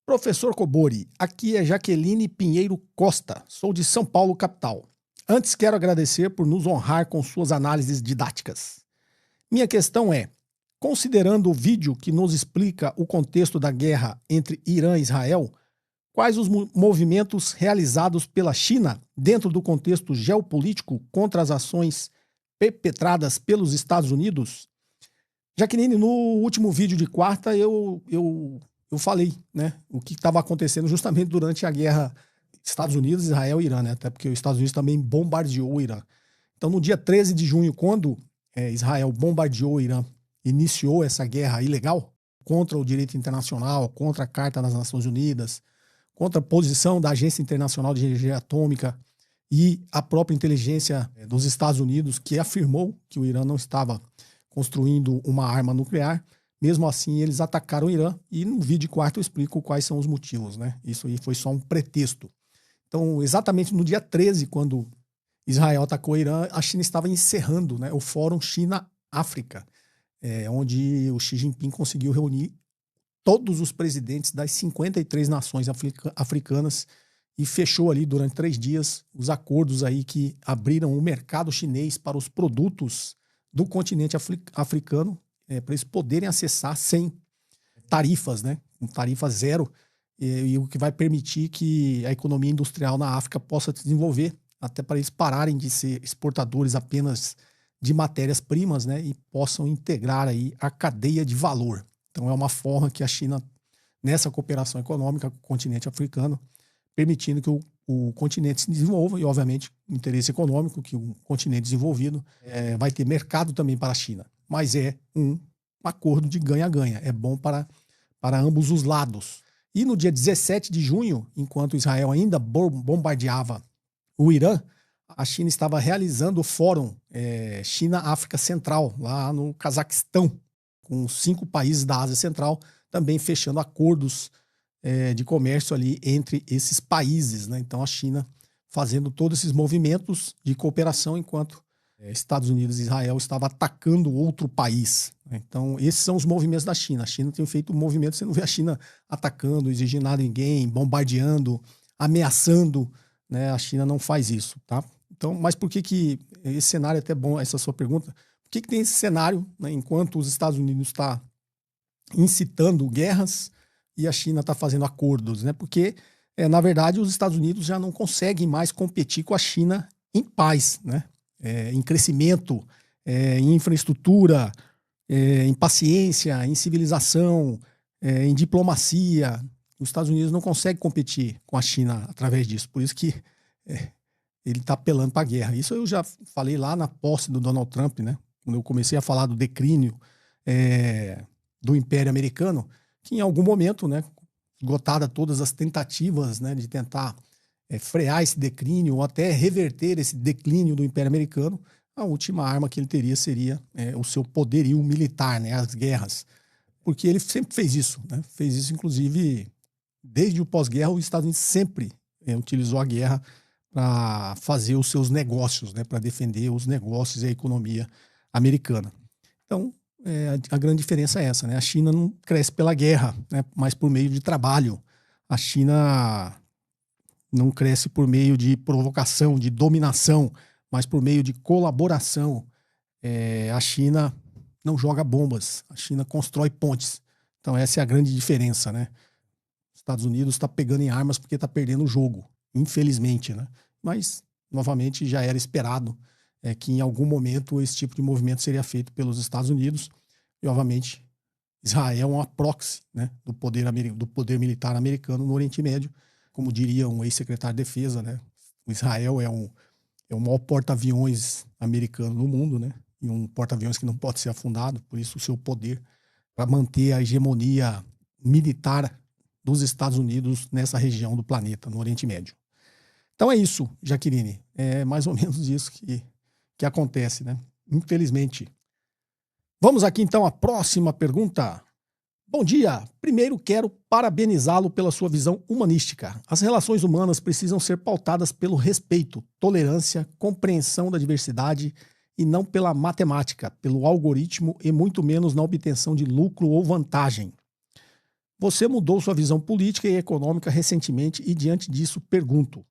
Professor Cobori, aqui é Jaqueline Pinheiro Costa, sou de São Paulo, capital. Antes quero agradecer por nos honrar com suas análises didáticas. Minha questão é, considerando o vídeo que nos explica o contexto da guerra entre Irã e Israel, quais os movimentos realizados pela China dentro do contexto geopolítico contra as ações perpetradas pelos Estados Unidos? Jaqueline, no último vídeo de quarta eu falei, né, o que estava acontecendo justamente durante a guerra Estados Unidos, Israel e Irã, né, até porque os Estados Unidos também bombardeou o Irã. Então, no dia 13 de junho, quando Israel bombardeou o Irã, iniciou essa guerra ilegal contra o direito internacional, contra a Carta das Nações Unidas, contra a posição da Agência Internacional de Energia Atômica e a própria inteligência dos Estados Unidos, que afirmou que o Irã não estava construindo uma arma nuclear. Mesmo assim, eles atacaram o Irã e no vídeo de quarto eu explico quais são os motivos, né? Isso aí foi só um pretexto. Então, exatamente no dia 13, quando Israel atacou o Irã, a China estava encerrando, né, o Fórum China-África, onde o Xi Jinping conseguiu reunir todos os presidentes das 53 nações africanas e fechou ali durante 3 dias os acordos aí que abriram o mercado chinês para os produtos do continente africano, para eles poderem acessar sem tarifas, né? Com tarifa zero, e o que vai permitir que a economia industrial na África possa se desenvolver, até para eles pararem de ser exportadores apenas de matérias-primas, né? E possam integrar aí a cadeia de valor. Então é uma forma que a China, nessa cooperação econômica com o continente africano, permitindo que o continente se desenvolva e, obviamente, o interesse econômico, que o continente desenvolvido vai ter mercado também para a China. Mas é um acordo de ganha-ganha, é bom para ambos os lados. E no dia 17 de junho, enquanto Israel ainda bombardeava o Irã, a China estava realizando o Fórum China-África Central, lá no Cazaquistão, com 5 países da Ásia Central, também fechando acordos de comércio ali entre esses países, né? Então a China fazendo todos esses movimentos de cooperação enquanto Estados Unidos e Israel estavam atacando outro país. Então esses são os movimentos da China. A China tem feito movimentos, você não vê a China atacando, exigindo nada a ninguém, bombardeando, ameaçando, né? A China não faz isso, tá? Então, mas por que esse cenário é até bom, essa sua pergunta? Por que tem esse cenário, né, enquanto os Estados Unidos está incitando guerras e a China está fazendo acordos, né? Porque, na verdade, os Estados Unidos já não conseguem mais competir com a China em paz, né? Em crescimento, em infraestrutura, em paciência, em civilização, em diplomacia. Os Estados Unidos não conseguem competir com a China através disso. Por isso que ele está apelando para a guerra. Isso eu já falei lá na posse do Donald Trump, né? Quando eu comecei a falar do declínio do Império Americano, que em algum momento, né, esgotada todas as tentativas, né, de tentar frear esse declínio ou até reverter esse declínio do Império Americano, a última arma que ele teria seria o seu poderio militar, né, as guerras. Porque ele sempre fez isso, né? Fez isso, inclusive, desde o pós-guerra, os Estados Unidos sempre utilizou a guerra para fazer os seus negócios, né, para defender os negócios e a economia americana. Então, a grande diferença é essa, né? A China não cresce pela guerra, né, mas por meio de trabalho. A China não cresce por meio de provocação, de dominação, mas por meio de colaboração. A China não joga bombas, a China constrói pontes. Então essa é a grande diferença, né? Os Estados Unidos está pegando em armas porque está perdendo o jogo, infelizmente, né? Mas, novamente, já era esperado que em algum momento esse tipo de movimento seria feito pelos Estados Unidos e, obviamente, Israel é uma proxy, né, do poder militar americano no Oriente Médio. Como diria um ex-secretário de Defesa, né, o Israel é o maior porta-aviões americano no mundo, né, e um porta-aviões que não pode ser afundado, por isso o seu poder para manter a hegemonia militar dos Estados Unidos nessa região do planeta, no Oriente Médio. Então é isso, Jaqueline, é mais ou menos isso que acontece, né? Infelizmente. Vamos aqui então à próxima pergunta. Bom dia, primeiro quero parabenizá-lo pela sua visão humanística. As relações humanas precisam ser pautadas pelo respeito, tolerância, compreensão da diversidade e não pela matemática, pelo algoritmo e muito menos na obtenção de lucro ou vantagem. Você mudou sua visão política e econômica recentemente e, diante disso, pergunto: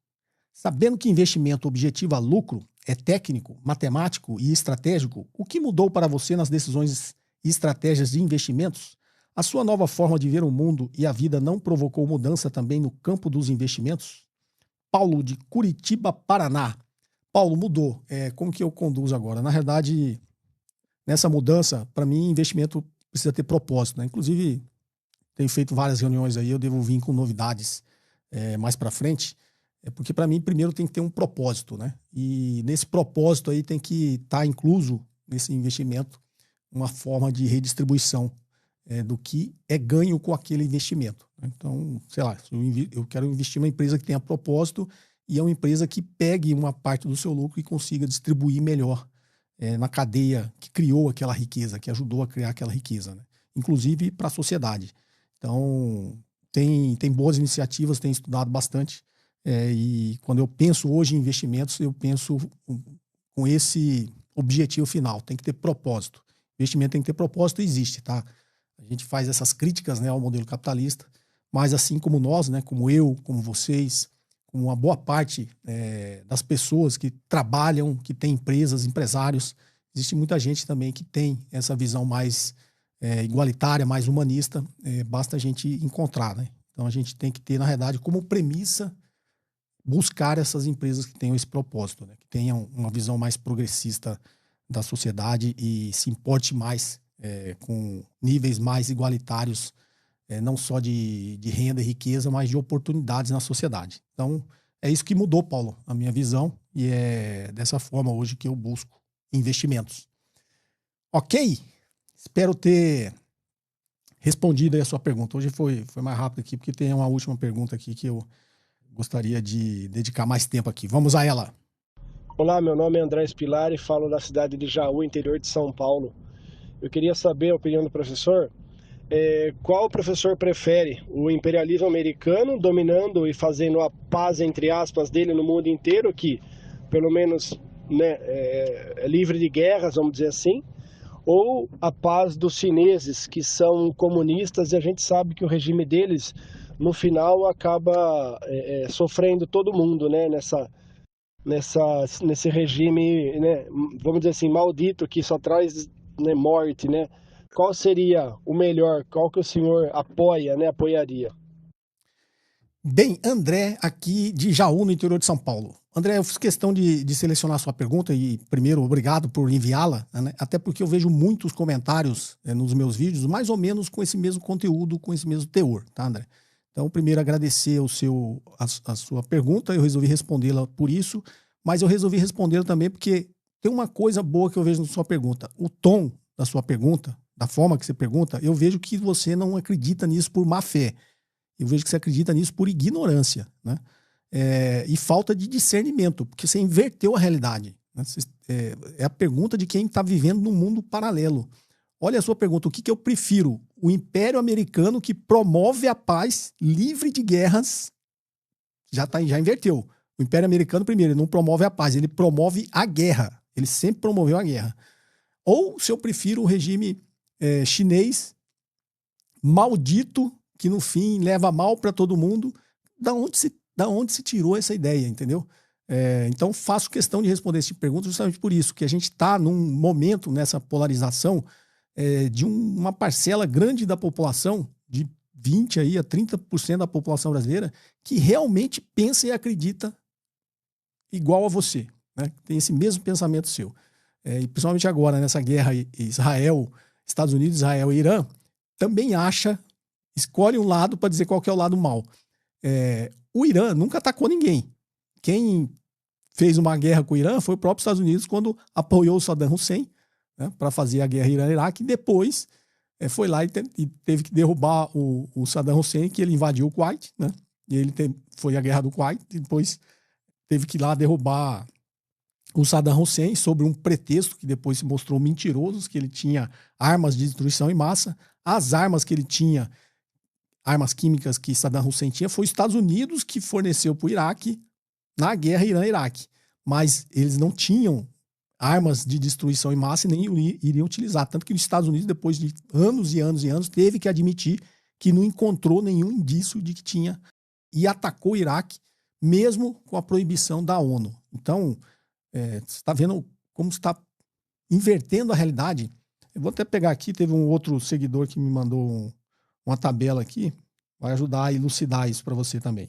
sabendo que investimento objetiva lucro é técnico, matemático e estratégico, o que mudou para você nas decisões e estratégias de investimentos? A sua nova forma de ver o mundo e a vida não provocou mudança também no campo dos investimentos? Paulo, de Curitiba, Paraná. Paulo, mudou. Como que eu conduzo agora? Na verdade, nessa mudança, para mim, investimento precisa ter propósito, né? Inclusive, tenho feito várias reuniões aí, eu devo vir com novidades mais para frente, porque para mim, primeiro tem que ter um propósito, né? E nesse propósito aí tem que estar incluso nesse investimento uma forma de redistribuição do que é ganho com aquele investimento. Então, sei lá, eu quero investir numa empresa que tenha propósito e é uma empresa que pegue uma parte do seu lucro e consiga distribuir melhor na cadeia que criou aquela riqueza, que ajudou a criar aquela riqueza, né? Inclusive para a sociedade. Então, tem boas iniciativas, tenho estudado bastante, e quando eu penso hoje em investimentos, eu penso com esse objetivo final, tem que ter propósito. Investimento tem que ter propósito e existe, tá? A gente faz essas críticas, né, ao modelo capitalista, mas assim como nós, né, como eu, como vocês, como uma boa parte das pessoas que trabalham, que têm empresas, empresários, existe muita gente também que tem essa visão mais igualitária, mais humanista, basta a gente encontrar, né? Então a gente tem que ter, na realidade, como premissa, buscar essas empresas que tenham esse propósito, né? Que tenham uma visão mais progressista da sociedade e se importe mais com níveis mais igualitários, não só de renda e riqueza, mas de oportunidades na sociedade. Então, é isso que mudou, Paulo, a minha visão, e é dessa forma hoje que eu busco investimentos. Ok? Espero ter respondido aí a sua pergunta. Hoje foi mais rápido aqui, porque tem uma última pergunta aqui que eu gostaria de dedicar mais tempo aqui. Vamos a ela. Olá, meu nome é André Spilar e falo da cidade de Jaú, interior de São Paulo. Eu queria saber a opinião do professor. Qual o professor prefere? O imperialismo americano dominando e fazendo a paz, entre aspas, dele no mundo inteiro, que pelo menos, né, é livre de guerras, vamos dizer assim, ou a paz dos chineses, que são comunistas e a gente sabe que o regime deles, no final, acaba sofrendo todo mundo, né, nesse regime, né, vamos dizer assim, maldito, que só traz, né, morte, né? Qual seria o melhor? Qual que o senhor apoia, né, apoiaria? Bem, André, aqui de Jaú, no interior de São Paulo. André, eu fiz questão de selecionar a sua pergunta e, primeiro, obrigado por enviá-la, né? Até porque eu vejo muitos comentários nos meus vídeos, mais ou menos com esse mesmo conteúdo, com esse mesmo teor, tá, André? Então, primeiro, agradecer a sua pergunta, eu resolvi respondê-la por isso, mas eu resolvi respondê-la também porque tem uma coisa boa que eu vejo na sua pergunta. O tom da sua pergunta, da forma que você pergunta, eu vejo que você não acredita nisso por má fé. Eu vejo que você acredita nisso por ignorância, né? E falta de discernimento, porque você inverteu a realidade, né? É a pergunta de quem está vivendo num mundo paralelo. Olha a sua pergunta, o que eu prefiro? O Império Americano que promove a paz livre de guerras, já inverteu. O Império Americano, primeiro, ele não promove a paz, ele promove a guerra. Ele sempre promoveu a guerra. Ou se eu prefiro o regime chinês maldito, que no fim leva mal para todo mundo, da onde se tirou essa ideia, entendeu? Então faço questão de responder essa pergunta justamente por isso, que a gente está num momento nessa polarização de uma parcela grande da população, de 20% aí a 30% da população brasileira, que realmente pensa e acredita igual a você, né? Tem esse mesmo pensamento seu. E principalmente agora, nessa guerra Estados Unidos, Israel e Irã, também escolhe um lado para dizer qual que é o lado mau. O Irã nunca atacou ninguém. Quem fez uma guerra com o Irã foi o próprio Estados Unidos quando apoiou o Saddam Hussein, né, para fazer a guerra Irã-Iraque, e depois foi lá e teve que derrubar o Saddam Hussein, que ele invadiu o Kuwait, né? E foi a guerra do Kuwait, e depois teve que ir lá derrubar o Saddam Hussein sob um pretexto que depois se mostrou mentiroso, que ele tinha armas de destruição em massa. As armas que ele tinha, armas químicas que Saddam Hussein tinha, foi os Estados Unidos que forneceu para o Iraque na guerra Irã-Iraque. Mas eles não tinham armas de destruição em massa e nem iriam utilizar. Tanto que os Estados Unidos, depois de anos e anos e anos, teve que admitir que não encontrou nenhum indício de que tinha e atacou o Iraque, mesmo com a proibição da ONU. Então, você está vendo como está invertendo a realidade. Eu vou até pegar aqui, teve um outro seguidor que me mandou uma tabela aqui, vai ajudar a elucidar isso para você também.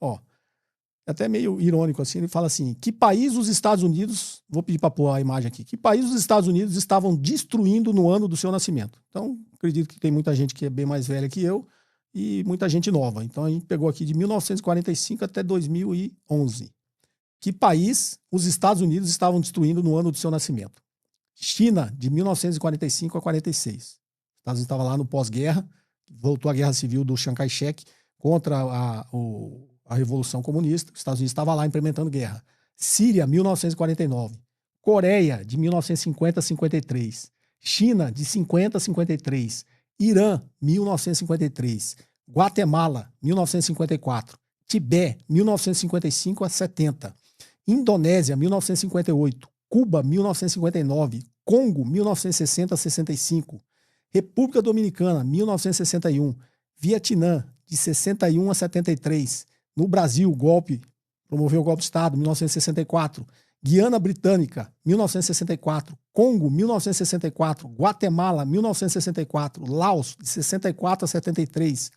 Ó, é até meio irônico assim, ele fala assim, que país os Estados Unidos, vou pedir para pôr a imagem aqui, que país os Estados Unidos estavam destruindo no ano do seu nascimento? Então, acredito que tem muita gente que é bem mais velha que eu e muita gente nova. Então, a gente pegou aqui de 1945 até 2011. Que país os Estados Unidos estavam destruindo no ano do seu nascimento? China, de 1945 a 46. Os Estados Unidos estavam lá no pós-guerra, voltou a guerra civil do Chiang Kai-shek contra a Revolução Comunista. Os Estados Unidos estavam lá implementando guerra. Síria, 1949. Coreia, de 1950 a 53. China, de 50 a 53. Irã, 1953. Guatemala, 1954. Tibete, 1955 a 70. Indonésia, 1958. Cuba, 1959. Congo, 1960 a 65. República Dominicana, 1961. Vietnã, de 61 a 73. No Brasil, promoveu o golpe de Estado, 1964. Guiana Britânica, 1964. Congo, 1964. Guatemala, 1964. Laos, de 64 a 73.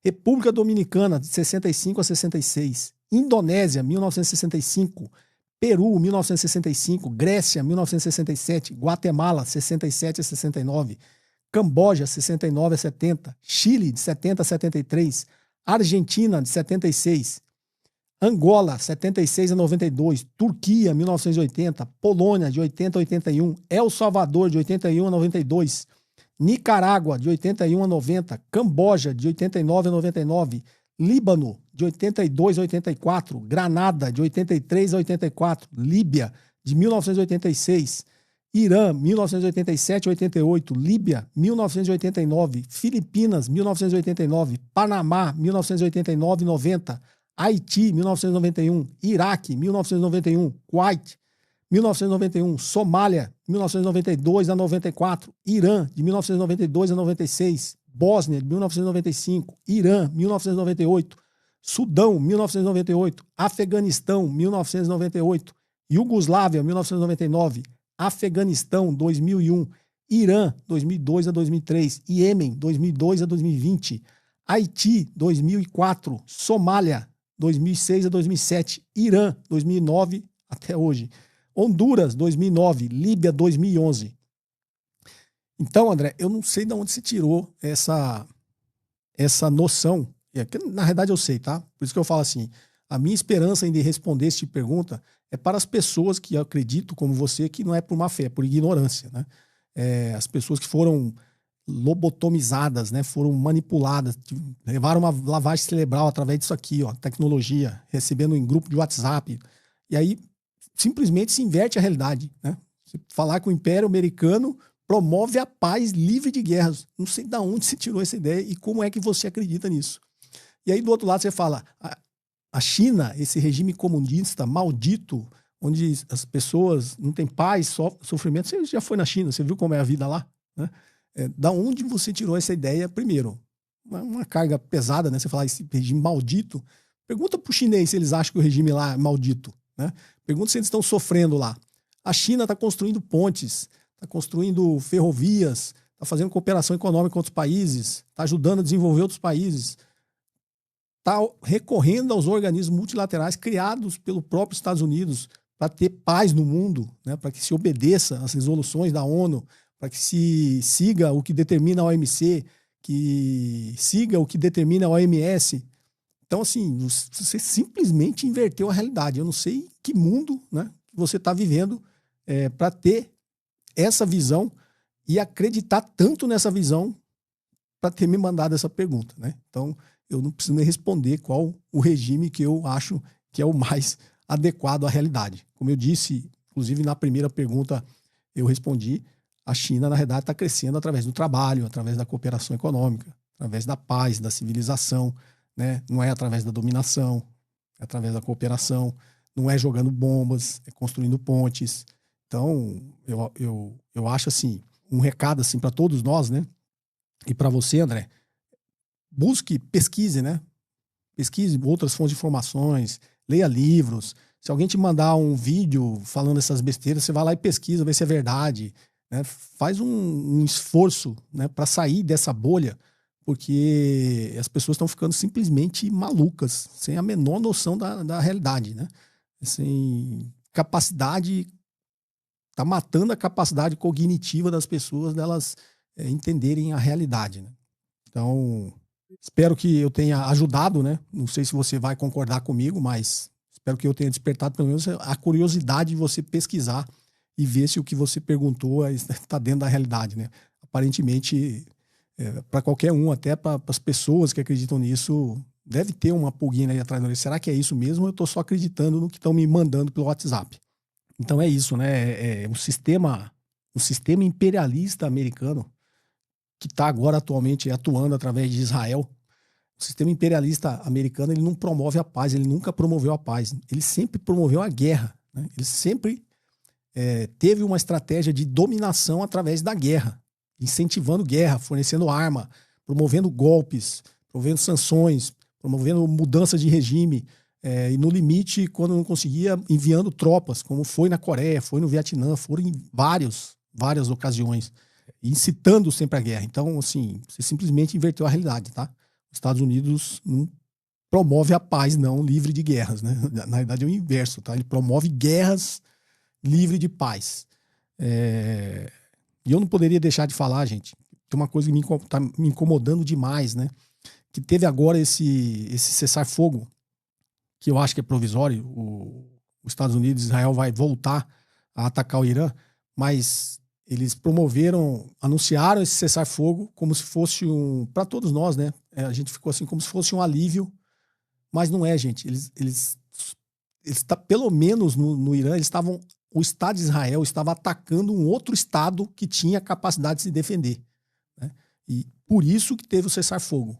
República Dominicana, de 65 a 66. Indonésia, 1965. Peru, 1965. Grécia, 1967. Guatemala, 67 a 69. Camboja, 69 a 70. Chile, de 70 a 73. Argentina, de 76. Angola, 76 a 92. Turquia, 1980. Polônia, de 80 a 81. El Salvador, de 81 a 92. Nicarágua, de 81 a 90. Camboja, de 89 a 99. Líbano, de 82 a 84. Granada, de 83 a 84. Líbia, de 1986. Irã, 1987 a 88. Líbia, 1989. Filipinas, 1989. Panamá, 1989 e 90. Haiti, 1991. Iraque, 1991. Kuwait, 1991. Somália, 1992 a 94. Irã, de 1992 a 96. Bósnia, de 1995. Irã, 1998. Sudão, 1998. Afeganistão, 1998. Iugoslávia, 1999. Afeganistão, 2001. Irã, 2002 a 2003. Iêmen, 2002 a 2020. Haiti, 2004. Somália, 2006 a 2007. Irã, 2009 até hoje. Honduras, 2009. Líbia, 2011. Então, André, eu não sei de onde se tirou essa noção. Na verdade eu sei, tá? Por isso que eu falo assim, a minha esperança em responder essa pergunta é para as pessoas que eu acredito, como você, que não é por má fé, é por ignorância, né? As pessoas que foram lobotomizadas, né? Foram manipuladas, levaram uma lavagem cerebral através disso aqui, ó, tecnologia, recebendo em grupo de WhatsApp. E aí simplesmente se inverte a realidade, né? Você falar que o Império Americano promove a paz livre de guerras. Não sei de onde você tirou essa ideia e como é que você acredita nisso. E aí do outro lado você fala, a China, esse regime comunista maldito, onde as pessoas não têm paz, só sofrimento. Você já foi na China, você viu como é a vida lá, né? Da onde você tirou essa ideia primeiro? Uma carga pesada, né? Você falar esse regime maldito. Pergunta para o chinês se eles acham que o regime lá é maldito, né? Pergunta se eles estão sofrendo lá. A China está construindo pontes, está construindo ferrovias, está fazendo cooperação econômica com outros países, está ajudando a desenvolver outros países, está recorrendo aos organismos multilaterais criados pelo próprio Estados Unidos para ter paz no mundo, né? Para que se obedeça às resoluções da ONU, para que se siga o que determina a OMC, que siga o que determina a OMS. Então, assim, você simplesmente inverteu a realidade. Eu não sei que mundo, né, você está vivendo para ter essa visão e acreditar tanto nessa visão para ter me mandado essa pergunta, né? Então, eu não preciso nem responder qual o regime que eu acho que é o mais adequado à realidade. Como eu disse, inclusive na primeira pergunta eu respondi, a China, na verdade, está crescendo através do trabalho, através da cooperação econômica, através da paz, da civilização, né? Não é através da dominação, é através da cooperação, não é jogando bombas, é construindo pontes. Então, eu acho assim, um recado assim para todos nós, né? E para você, André, busque, pesquise, né? Pesquise outras fontes de informações, leia livros. Se alguém te mandar um vídeo falando essas besteiras, você vai lá e pesquisa, vê se é verdade, né? Faz um esforço, né, para sair dessa bolha, porque as pessoas estão ficando simplesmente malucas, sem a menor noção da realidade, né? Sem capacidade, tá matando a capacidade cognitiva das pessoas delas entenderem a realidade, né? Então, espero que eu tenha ajudado, né? Não sei se você vai concordar comigo, mas espero que eu tenha despertado pelo menos a curiosidade de você pesquisar e ver se o que você perguntou está dentro da realidade, né? Aparentemente, para qualquer um, até para as pessoas que acreditam nisso, deve ter uma pulguinha aí atrás da orelha. Será que é isso mesmo? Ou eu estou só acreditando no que estão me mandando pelo WhatsApp? Então é isso, né? O sistema imperialista americano que está agora atualmente atuando através de Israel. O sistema imperialista americano, ele não promove a paz, ele nunca promoveu a paz. Ele sempre promoveu a guerra, né? Ele sempre teve uma estratégia de dominação através da guerra, incentivando guerra, fornecendo arma, promovendo golpes, promovendo sanções, promovendo mudança de regime, e no limite, quando não conseguia, enviando tropas, como foi na Coreia, foi no Vietnã, foram em várias ocasiões, incitando sempre a guerra. Então, assim, você simplesmente inverteu a realidade, tá? Os Estados Unidos não promove a paz, não, livre de guerras, né? Na verdade é o inverso, tá? Ele promove guerras livre de paz. E eu não poderia deixar de falar, gente, tem uma coisa que tá me incomodando demais, né? Que teve agora esse cessar-fogo, que eu acho que é provisório. Os Estados Unidos e Israel vai voltar a atacar o Irã, mas eles anunciaram esse cessar-fogo como se fosse para todos nós, né? A gente ficou assim, como se fosse um alívio, mas não é, gente. Eles pelo menos no Irã, o Estado de Israel estava atacando um outro Estado que tinha capacidade de se defender, né? E por isso que teve o cessar-fogo.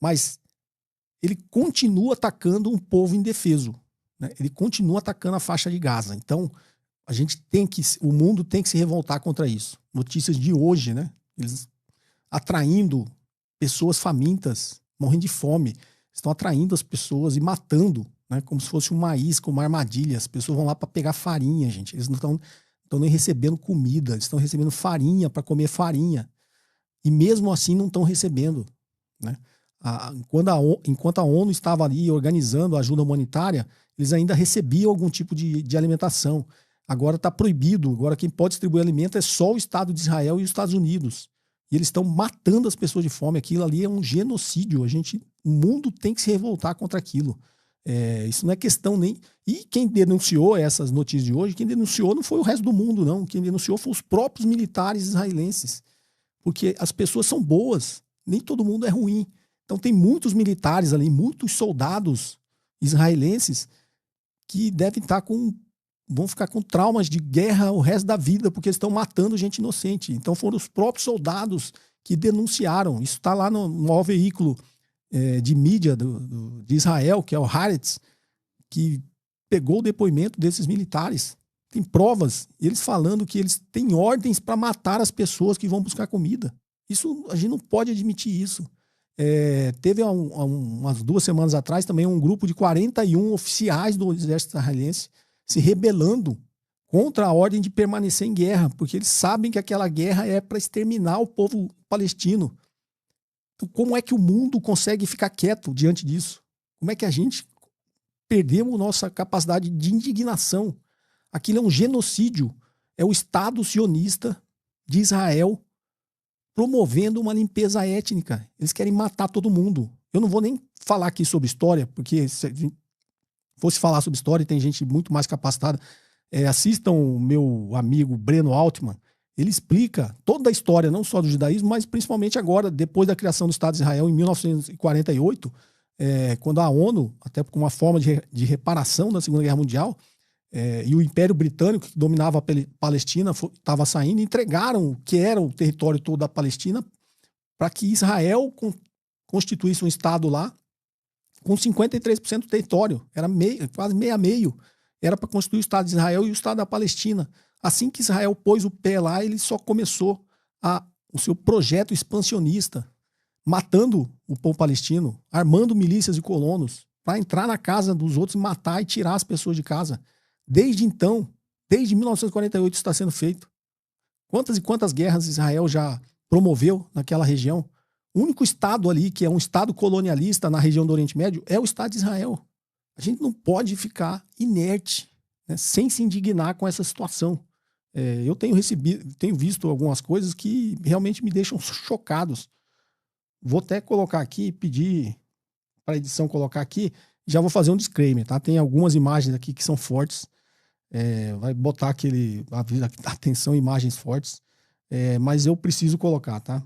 Mas ele continua atacando um povo indefeso, né? Ele continua atacando a faixa de Gaza. Então, o mundo tem que se revoltar contra isso. Notícias de hoje, né? Eles atraindo pessoas famintas, morrendo de fome, estão atraindo as pessoas e matando, né? Como se fosse uma isca, uma armadilha. As pessoas vão lá para pegar farinha, gente. Eles não estão nem recebendo comida, eles estão recebendo farinha para comer farinha. E mesmo assim não estão recebendo, né? Enquanto a ONU estava ali organizando a ajuda humanitária, eles ainda recebiam algum tipo de alimentação. Agora está proibido. Agora quem pode distribuir alimento é só o Estado de Israel e os Estados Unidos. E eles estão matando as pessoas de fome. Aquilo ali é um genocídio. O mundo tem que se revoltar contra aquilo. Isso não é questão nem... E quem denunciou essas notícias de hoje, quem denunciou não foi o resto do mundo, não. Quem denunciou foram os próprios militares israelenses. Porque as pessoas são boas. Nem todo mundo é ruim. Então tem muitos militares ali, muitos soldados israelenses que vão ficar com traumas de guerra o resto da vida, porque eles estão matando gente inocente. Então foram os próprios soldados que denunciaram. Isso está lá no maior veículo de mídia de Israel, que é o Haaretz, que pegou o depoimento desses militares. Tem provas, eles falando que eles têm ordens para matar as pessoas que vão buscar comida. Isso, a gente não pode admitir isso. Teve umas 2 semanas atrás também um grupo de 41 oficiais do exército israelense se rebelando contra a ordem de permanecer em guerra, porque eles sabem que aquela guerra é para exterminar o povo palestino. Então, como é que o mundo consegue ficar quieto diante disso? Como é que a gente perdemos nossa capacidade de indignação? Aquilo é um genocídio. É o Estado sionista de Israel promovendo uma limpeza étnica. Eles querem matar todo mundo. Eu não vou nem falar aqui sobre história, porque se fosse falar sobre história, tem gente muito mais capacitada. Assistam o meu amigo Breno Altman. Ele explica toda a história, não só do judaísmo, mas principalmente agora, depois da criação do Estado de Israel, em 1948, quando a ONU, até com uma forma de reparação da Segunda Guerra Mundial, e o Império Britânico, que dominava a Palestina, estava saindo, entregaram o que era o território todo da Palestina para que Israel constituísse um Estado lá com 53% do território. Era quase meio a meio. Era para constituir o Estado de Israel e o Estado da Palestina. Assim que Israel pôs o pé lá, ele só começou o seu projeto expansionista. matando o povo palestino, armando milícias e colonos para entrar na casa dos outros e matar e tirar as pessoas de casa. Desde então, desde 1948 isso está sendo feito. Quantas e quantas guerras Israel já promoveu naquela região? O único estado ali que é um estado colonialista na região do Oriente Médio é o Estado de Israel. A gente não pode ficar inerte, né, sem se indignar com essa situação. Eu tenho visto algumas coisas que realmente me deixam chocados. Vou até colocar aqui, pedir para a edição colocar aqui, já vou fazer um disclaimer, tá? Tem algumas imagens aqui que são fortes, vai botar aquele aviso, atenção, imagens fortes, mas eu preciso colocar, tá?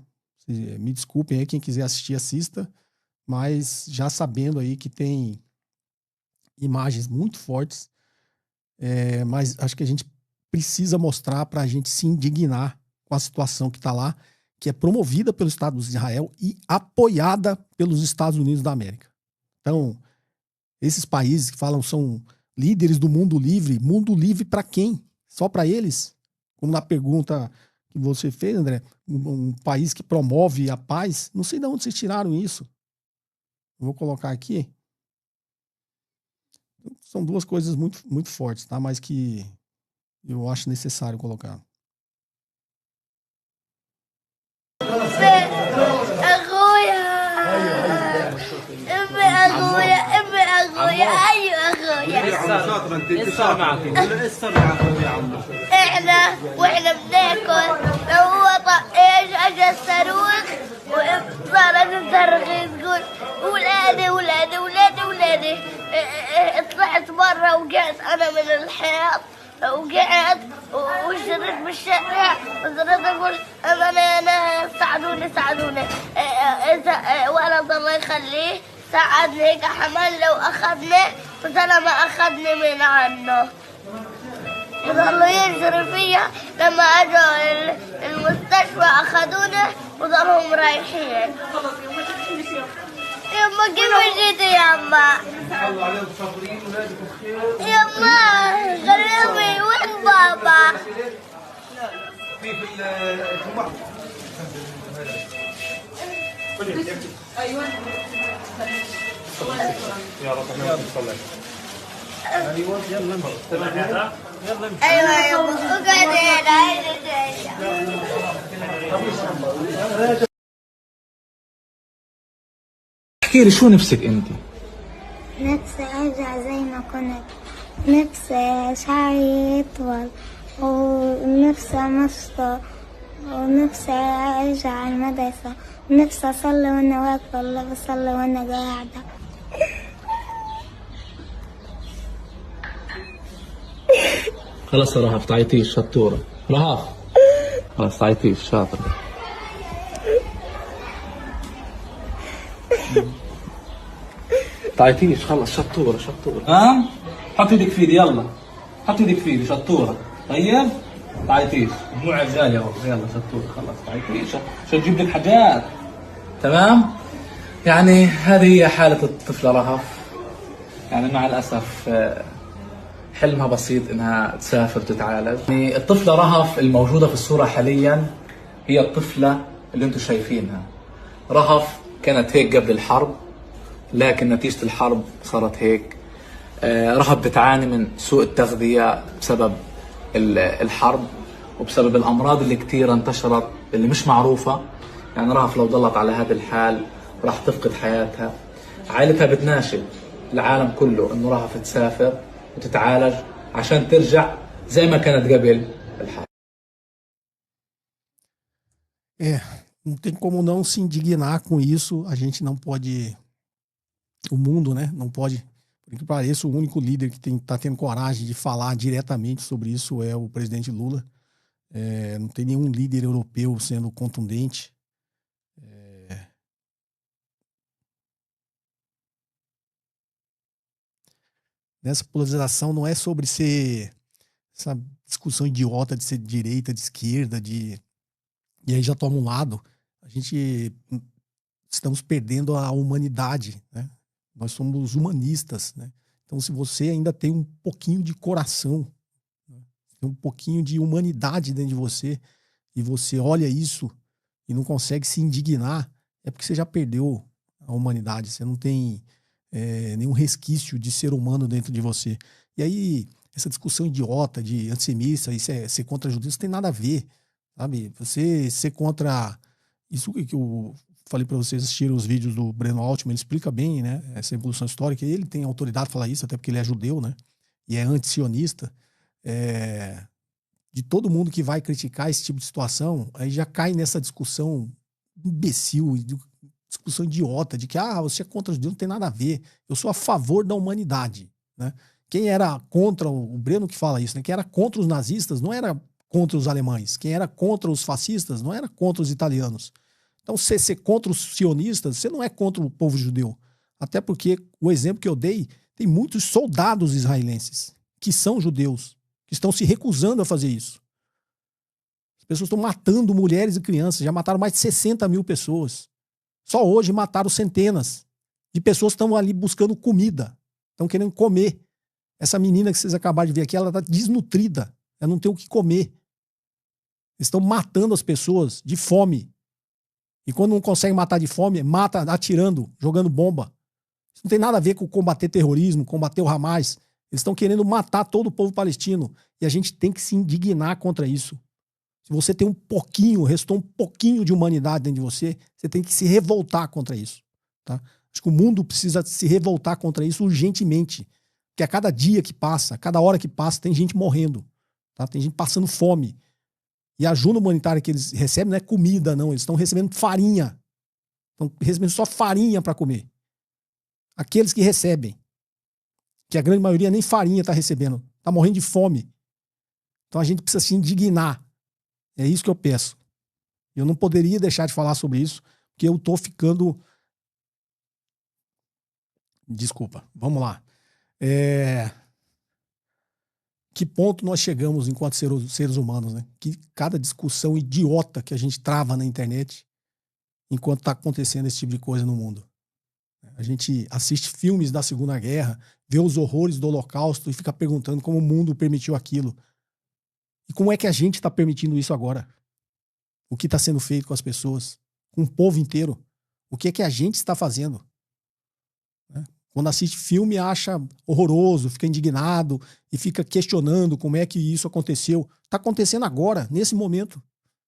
Me desculpem aí, quem quiser assistir, assista, mas já sabendo aí que tem imagens muito fortes, mas acho que a gente precisa mostrar para a gente se indignar com a situação que está lá, que é promovida pelo Estado de Israel e apoiada pelos Estados Unidos da América. Então, esses países que falam são líderes do mundo livre para quem? Só para eles? Como na pergunta que você fez, André, um país que promove a paz, não sei de onde vocês tiraram isso. Vou colocar aqui. São duas coisas muito, muito fortes, tá? Mas que eu acho necessário colocar. واحنا بناكل هو طقيش اجى الصاروخ وصارت تصرخ تقول ولادي ولادي ولادي ولادي. طلعت برا وقعت انا من الحيط وقعت وشريت بالشارع وصرت اقول انا ساعدوني ساعدوني. ولد الله يخليه ساعدني هيك حمل لو اخذني بس انا ما اخذني من عنه. وظلوا ينشروا فيا لما اجوا المستشفى اخذونا وظلهم رايحين. يما كيف جيتي يما؟ يما غريبي وين بابا؟ ايوه يا رب نصلي. ايوه يلا يلا ايوه يابا اقعد هنا. احكي لي شو نفسك انت؟ نفسي ارجع زي ما كنت، نفسي شعري يطول ونفسي امشط ونفسي ارجع المدرسة ونفسي اصلي وانا واقفة ولا بصلي وانا قاعدة. خلاص يا رهف تعيطيش شطورة. رهف خلاص تعيطيش شاطرة. تعيطيش خلص شطورة شطورة. ها حط ايدك في ايدي يلا. حط ايدك في ايدي شطورة. طيب تعيطيش مو عزالي اهو يلا شطورة خلص تعيطيش عشان تجيب لك حاجات. تمام يعني هذه هي حالة الطفلة رهف. يعني مع الأسف حلمها بسيط انها تسافر تتعالج. يعني الطفلة رهف الموجودة في الصورة حاليا هي الطفلة اللي انتم شايفينها. رهف كانت هيك قبل الحرب لكن نتيجة الحرب صارت هيك. رهف بتعاني من سوء التغذية بسبب الحرب وبسبب الأمراض اللي كتير انتشرت اللي مش معروفة. يعني رهف لو ضلت على هذا الحال راح تفقد حياتها. عائلتها بتناشد العالم كله انه رهف تسافر وتتعالج عشان ترجع زي ما كانت قبل الحرب. Não tem como não se indignar com isso. A gente não pode, o mundo, né, não pode, por que pareça, o único líder que tá tendo coragem de falar diretamente sobre isso é o presidente Lula. Não tem nenhum líder europeu sendo contundente. Nessa polarização não é sobre ser essa discussão idiota de ser de direita, de esquerda, e aí já toma um lado. A gente estamos perdendo a humanidade, né? Nós somos humanistas, né? Então, se você ainda tem um pouquinho de coração, né, tem um pouquinho de humanidade dentro de você, e você olha isso e não consegue se indignar, é porque você já perdeu a humanidade. Você não tem nenhum resquício de ser humano dentro de você. E aí, essa discussão idiota de antissemita e ser contra judeus não tem nada a ver, sabe? Você ser contra... Isso que eu falei para vocês assistirem os vídeos do Breno Altman, ele explica bem, né, essa evolução histórica. Ele tem autoridade para falar isso, até porque ele é judeu, né? E é anti-sionista. De todo mundo que vai criticar esse tipo de situação, aí já cai nessa discussão imbecil, discussão idiota, de que você é contra os judeus, não tem nada a ver. Eu sou a favor da humanidade, né? Quem era contra, o Breno que fala isso, né? Quem era contra os nazistas não era contra os alemães. Quem era contra os fascistas não era contra os italianos. Então, você ser contra os sionistas, você não é contra o povo judeu. Até porque o exemplo que eu dei, tem muitos soldados israelenses que são judeus, que estão se recusando a fazer isso. As pessoas estão matando mulheres e crianças, já mataram mais de 60 mil pessoas. Só hoje mataram centenas de pessoas que estão ali buscando comida, estão querendo comer. Essa menina que vocês acabaram de ver aqui, ela está desnutrida, ela não tem o que comer. Eles estão matando as pessoas de fome. E quando não consegue matar de fome, mata atirando, jogando bomba. Isso não tem nada a ver com combater terrorismo, combater o Hamas. Eles estão querendo matar todo o povo palestino. E a gente tem que se indignar contra isso. Se você tem restou um pouquinho de humanidade dentro de você, você tem que se revoltar contra isso. Tá? Acho que o mundo precisa se revoltar contra isso urgentemente. Porque a cada dia que passa, a cada hora que passa, tem gente morrendo. Tá? Tem gente passando fome. E a ajuda humanitária que eles recebem não é comida, não. Eles estão recebendo farinha. Estão recebendo só farinha para comer. Aqueles que recebem, que a grande maioria nem farinha está recebendo, está morrendo de fome. Então a gente precisa se indignar. É isso que eu peço. Eu não poderia deixar de falar sobre isso, porque eu estou ficando... Desculpa, vamos lá. Que ponto nós chegamos enquanto seres humanos, né? Que cada discussão idiota que a gente trava na internet enquanto está acontecendo esse tipo de coisa no mundo. A gente assiste filmes da Segunda Guerra, vê os horrores do Holocausto e fica perguntando como o mundo permitiu aquilo. E como é que a gente está permitindo isso agora? O que está sendo feito com as pessoas? Com o povo inteiro? O que é que a gente está fazendo? Quando assiste filme, acha horroroso, fica indignado e fica questionando como é que isso aconteceu. Está acontecendo agora, nesse momento.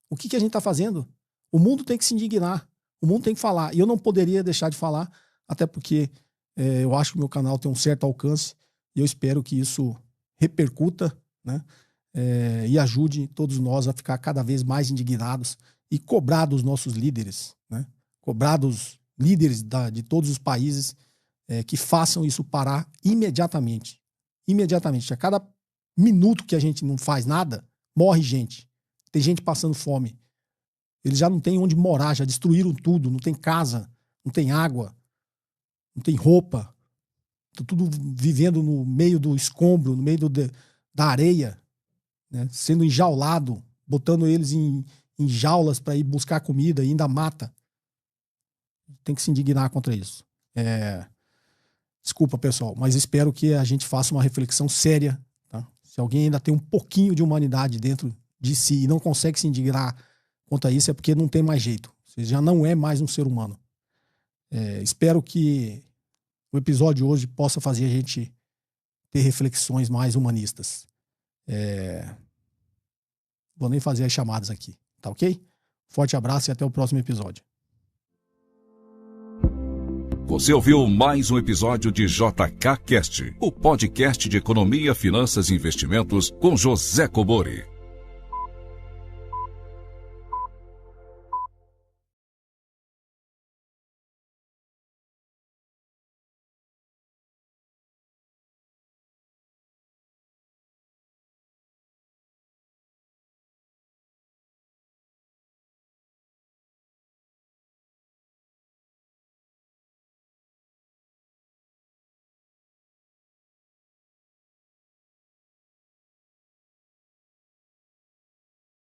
O que a gente está fazendo? O mundo tem que se indignar. O mundo tem que falar. E eu não poderia deixar de falar, até porque eu acho que o meu canal tem um certo alcance e eu espero que isso repercuta, né? E ajude todos nós a ficar cada vez mais indignados e cobrar dos nossos líderes, né? Cobrar dos líderes de todos os países que façam isso parar imediatamente. Imediatamente. A cada minuto que a gente não faz nada, morre gente. Tem gente passando fome. Eles já não têm onde morar, já destruíram tudo. Não tem casa, não tem água, não tem roupa. Tá tudo vivendo no meio do escombro, no meio da areia, né? Sendo enjaulado, botando eles em jaulas para ir buscar comida e ainda mata. Tem que se indignar contra isso. Desculpa, pessoal, mas espero que a gente faça uma reflexão séria. Tá? Se alguém ainda tem um pouquinho de humanidade dentro de si e não consegue se indignar contra isso, é porque não tem mais jeito. Você já não é mais um ser humano. Espero que o episódio de hoje possa fazer a gente ter reflexões mais humanistas. Vou nem fazer as chamadas aqui, tá ok? Forte abraço e até o próximo episódio. Você ouviu mais um episódio de JK Cast, o podcast de economia, finanças e investimentos com José Kobori.